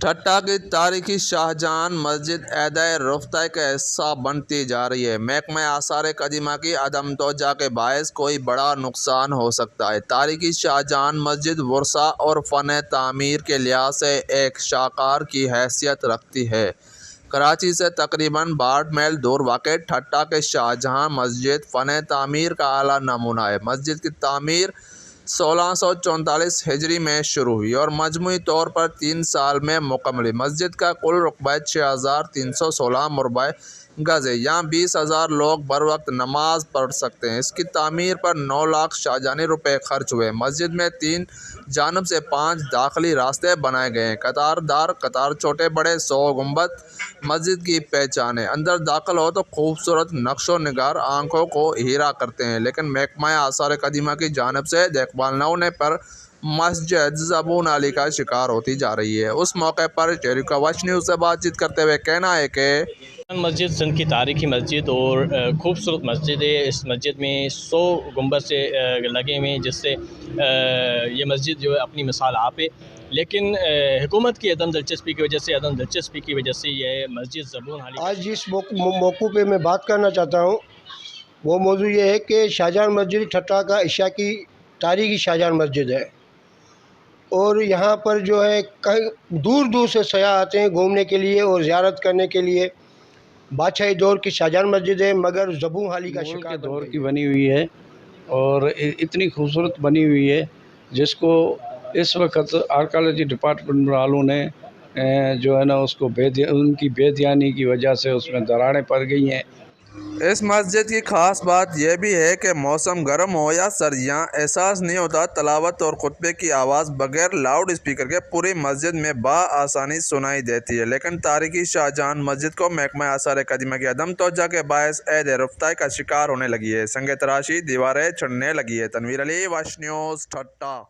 ٹھٹہ کی تاریخی شاہجہان مسجد اعادۂ رفتہ کا حصہ بنتی جا رہی ہے۔ محکمہ آثار قدیمہ کی عدم توجہ کے باعث کوئی بڑا نقصان ہو سکتا ہے۔ تاریخی شاہجہان مسجد ورثہ اور فن تعمیر کے لحاظ سے ایک شاہکار کی حیثیت رکھتی ہے۔ کراچی سے تقریباً 62 میل دور واقع ٹھٹہ کی شاہجہان مسجد فن تعمیر کا اعلیٰ نمونہ ہے۔ مسجد کی تعمیر 1644 ہجری میں شروع ہوئی اور مجموعی طور پر 3 سال میں مکمل ہوئی۔ مسجد کا کل رقبہ 6316 مربع گز ہے۔ یہاں 20,000 لوگ بر وقت نماز پڑھ سکتے ہیں۔ اس کی تعمیر پر 9 لاکھ شاہجہانی روپے خرچ ہوئے۔ مسجد میں 3 جانب سے 5 داخلی راستے بنائے گئے ہیں۔ قطار دار قطار چھوٹے بڑے 100 گنبد مسجد کی پہچان ہے۔ اندر داخل ہو تو خوبصورت نقش و نگار آنکھوں کو حیران کرتے ہیں، لیکن محکمہ آثار قدیمہ کی جانب سے دیکھ بھال نہ ہونے پر مسجد زبون علی کا شکار ہوتی جا رہی ہے۔ اس موقع پر چیریکا واچ نیوز سے بات چیت کرتے ہوئے کہنا ہے کہ مسجد سندھ کی تاریخی مسجد اور خوبصورت مسجد ہے۔ اس مسجد میں 100 گنبد سے لگے ہوئے ہیں، جس سے یہ مسجد جو ہے اپنی مثال آپ ہے، لیکن حکومت کی عدم دلچسپی کی وجہ سے یہ مسجد زبون حالی آج جس موقع پہ میں بات کرنا چاہتا ہوں وہ موضوع یہ ہے کہ شاہجہان مسجد ٹھٹہ کا ایشیا کی تاریخی شاہجہان مسجد ہے، اور یہاں پر جو ہے کئی دور دور سے سیاح آتے ہیں گھومنے کے لیے اور زیارت کرنے کے لیے۔ بادشاہی دور کی شاہجہان مسجد ہے، مگر زبون حالی کا مغل شکار کے بن دور گئی کی بنی ہوئی ہے اور اتنی خوبصورت بنی ہوئی ہے جس کو اس وقت آرکیالوجی ڈپارٹمنٹ والوں نے جو ہے نا اس کو ان کی بے دھیانی کی وجہ سے اس میں دراڑیں پڑ گئی ہیں۔ اس مسجد کی خاص بات یہ بھی ہے کہ موسم گرم ہو یا سردیاں احساس نہیں ہوتا۔ تلاوت اور خطبے کی آواز بغیر لاؤڈ اسپیکر کے پوری مسجد میں بآسانی سنائی دیتی ہے، لیکن تاریخی شاہجہان مسجد کو محکمہ آثار قدیمہ کی عدم توجہ کے باعث اعادۂ رفتہ کا شکار ہونے لگی ہے۔ سنگ تراشی، دیواریں چھڑنے لگی ہے۔ تنویر علی، واچ نیوز، ٹھٹہ۔